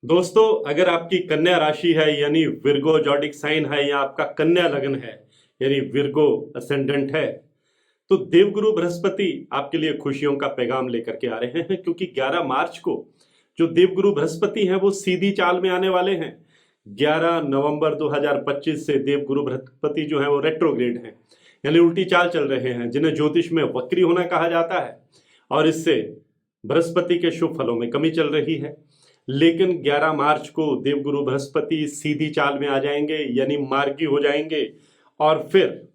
दोस्तों, अगर आपकी कन्या राशि है यानी विर्गो जॉडिक साइन है या आपका कन्या लग्न है यानी विर्गो असेंडेंट है, तो देवगुरु बृहस्पति आपके लिए खुशियों का पैगाम लेकर के आ रहे हैं, क्योंकि 11 मार्च को जो देवगुरु बृहस्पति हैं वो सीधी चाल में आने वाले हैं। 11 नवंबर 2025 से देवगुरु बृहस्पति जो है वो रेट्रोग्रेड हैं, यानी उल्टी चाल चल रहे हैं, जिन्हें ज्योतिष में वक्री होना कहा जाता है। और इससे बृहस्पति के शुभ फलों में कमी चल रही है। लेकिन 11 मार्च को देवगुरु बृहस्पति सीधी चाल में आ जाएंगे, यानी मार्गी हो जाएंगे। और फिर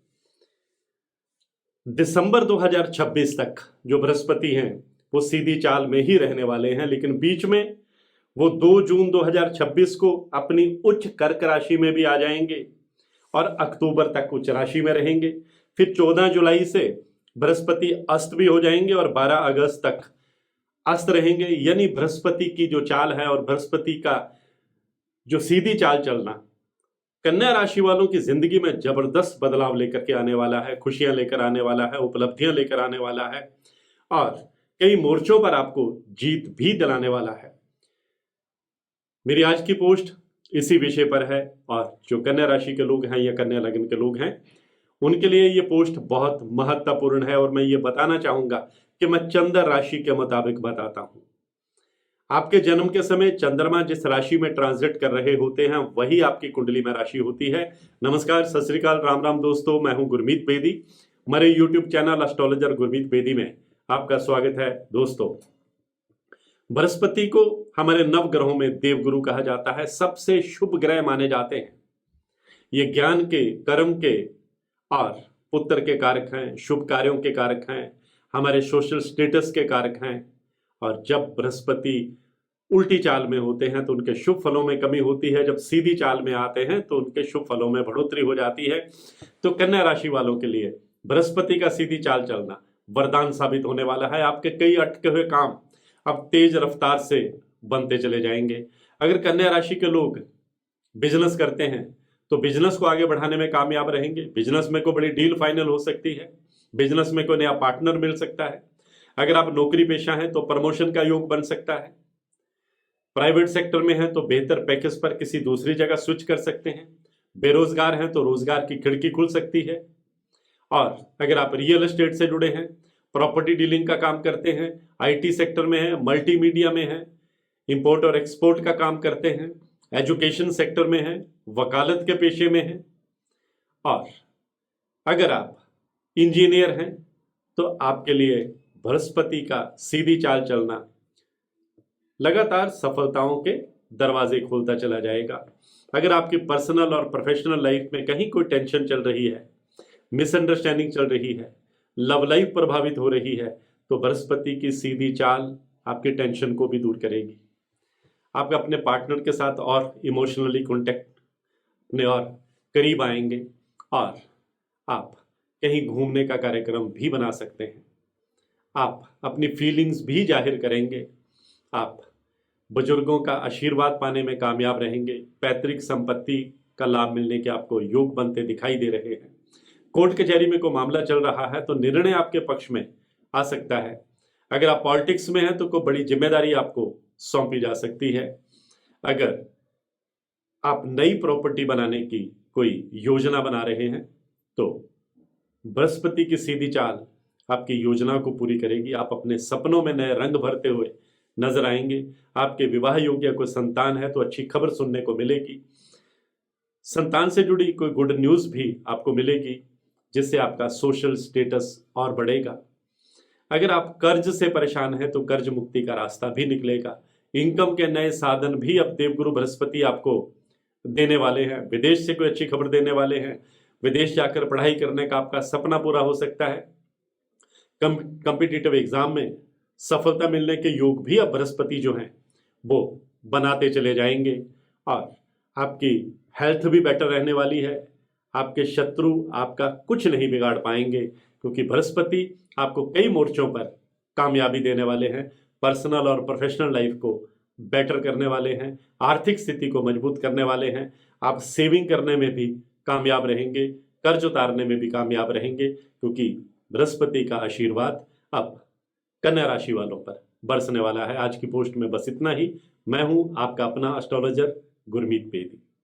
दिसंबर 2026 तक जो बृहस्पति हैं वो सीधी चाल में ही रहने वाले हैं। लेकिन बीच में वो 2 जून 2026 को अपनी उच्च कर्क राशि में भी आ जाएंगे और अक्टूबर तक उच्च राशि में रहेंगे। फिर 14 जुलाई से बृहस्पति अस्त भी हो जाएंगे और 12 अगस्त तक अस्त रहेंगे। यानी बृहस्पति की जो चाल है और बृहस्पति का जो सीधी चाल चलना कन्या राशि वालों की जिंदगी में जबरदस्त बदलाव लेकर के आने वाला है, खुशियां लेकर आने वाला है, उपलब्धियां लेकर आने वाला है और कई मोर्चों पर आपको जीत भी दिलाने वाला है। मेरी आज की पोस्ट इसी विषय पर है और जो कन्या राशि के लोग हैं या कन्या लग्न के लोग हैं उनके लिए ये पोस्ट बहुत महत्वपूर्ण है। और मैं ये बताना चाहूंगा कि मैं चंद्र राशि के मुताबिक बताता हूं। आपके जन्म के समय चंद्रमा जिस राशि में ट्रांजिट कर रहे होते हैं वही आपकी कुंडली में राशि होती है। नमस्कार, सत श्री अकाल, राम राम दोस्तों, मैं हूं गुरमीत बेदी। हमारे YouTube channel astrologer Gurmeet Bedi में आपका स्वागत है। दोस्तों, बृहस्पति को हमारे नव ग्रहों में देवगुरु कहा जाता है, सबसे शुभ ग्रह माने जाते हैं। ये ज्ञान के, कर्म के और पुत्र के कारक हैं, शुभ कार्यों के कारक हैं, हमारे सोशल स्टेटस के कारक हैं। और जब बृहस्पति उल्टी चाल में होते हैं तो उनके शुभ फलों में कमी होती है, जब सीधी चाल में आते हैं तो उनके शुभ फलों में बढ़ोतरी हो जाती है। तो कन्या राशि वालों के लिए बृहस्पति का सीधी चाल चलना वरदान साबित होने वाला है। आपके कई अटके हुए काम अब तेज रफ्तार से बनते चले जाएंगे। अगर कन्या राशि के लोग बिजनेस करते हैं तो बिजनेस को आगे बढ़ाने में कामयाब रहेंगे। बिजनेस में कोई बड़ी डील फाइनल हो सकती है, बिजनेस में कोई नया पार्टनर मिल सकता है। अगर आप नौकरी पेशा हैं तो प्रमोशन का योग बन सकता है। प्राइवेट सेक्टर में हैं तो बेहतर पैकेज पर किसी दूसरी जगह स्विच कर सकते हैं। बेरोजगार हैं तो रोजगार की खिड़की खुल सकती है। और अगर आप रियल एस्टेट से जुड़े हैं, प्रॉपर्टी डीलिंग का काम करते हैं, आईटी सेक्टर में हैं, मल्टीमीडिया में हैं, इंपोर्ट और एक्सपोर्ट का काम करते हैं, एजुकेशन सेक्टर में हैं, वकालत के पेशे में हैं, और अगर आप इंजीनियर हैं तो आपके लिए बृहस्पति का सीधी चाल चलना लगातार सफलताओं के दरवाजे खोलता चला जाएगा। अगर आपकी पर्सनल और प्रोफेशनल लाइफ में कहीं कोई टेंशन चल रही है, मिसअंडरस्टैंडिंग चल रही है, लव लाइफ प्रभावित हो रही है, तो बृहस्पति की सीधी चाल आपकी टेंशन को भी दूर करेगी। आप अपने पार्टनर के साथ और इमोशनली कॉन्टेक्ट में और करीब आएंगे और आप कहीं घूमने का कार्यक्रम भी बना सकते हैं। आप अपनी फीलिंग्स भी जाहिर करेंगे। आप बुजुर्गों का आशीर्वाद पाने में कामयाब रहेंगे। पैतृक संपत्ति का लाभ मिलने के आपको योग बनते दिखाई दे रहे हैं। कोर्ट कचहरी में कोई मामला चल रहा है तो निर्णय आपके पक्ष में आ सकता है। अगर आप पॉलिटिक्स में हैं तो कोई बड़ी जिम्मेदारी आपको सौंपी जा सकती है। अगर आप नई प्रॉपर्टी बनाने की कोई योजना बना रहे हैं तो बृहस्पति की सीधी चाल आपकी योजना को पूरी करेगी। आप अपने सपनों में नए रंग भरते हुए नजर आएंगे। आपके विवाह योग्य कोई संतान है तो अच्छी खबर सुनने को मिलेगी। संतान से जुड़ी कोई गुड न्यूज भी आपको मिलेगी, जिससे आपका सोशल स्टेटस और बढ़ेगा। अगर आप कर्ज से परेशान हैं तो कर्ज मुक्ति का रास्ता भी निकलेगा। इनकम के नए साधन भी अब देवगुरु बृहस्पति आपको देने वाले हैं। विदेश से कोई अच्छी खबर देने वाले हैं। विदेश जाकर पढ़ाई करने का आपका सपना पूरा हो सकता है। कॉम्पिटिटिव एग्जाम में सफलता मिलने के योग भी अब बृहस्पति जो हैं वो बनाते चले जाएंगे और आपकी हेल्थ भी बेटर रहने वाली है। आपके शत्रु आपका कुछ नहीं बिगाड़ पाएंगे, क्योंकि बृहस्पति आपको कई मोर्चों पर कामयाबी देने वाले हैं। पर्सनल और प्रोफेशनल लाइफ को बेटर करने वाले हैं, आर्थिक स्थिति को मजबूत करने वाले हैं। आप सेविंग करने में भी कामयाब रहेंगे, कर्ज उतारने में भी कामयाब रहेंगे, क्योंकि बृहस्पति का आशीर्वाद अब कन्या राशि वालों पर बरसने वाला है। आज की पोस्ट में बस इतना ही। मैं हूं आपका अपना एस्ट्रोलॉजर गुरमीत बेदी।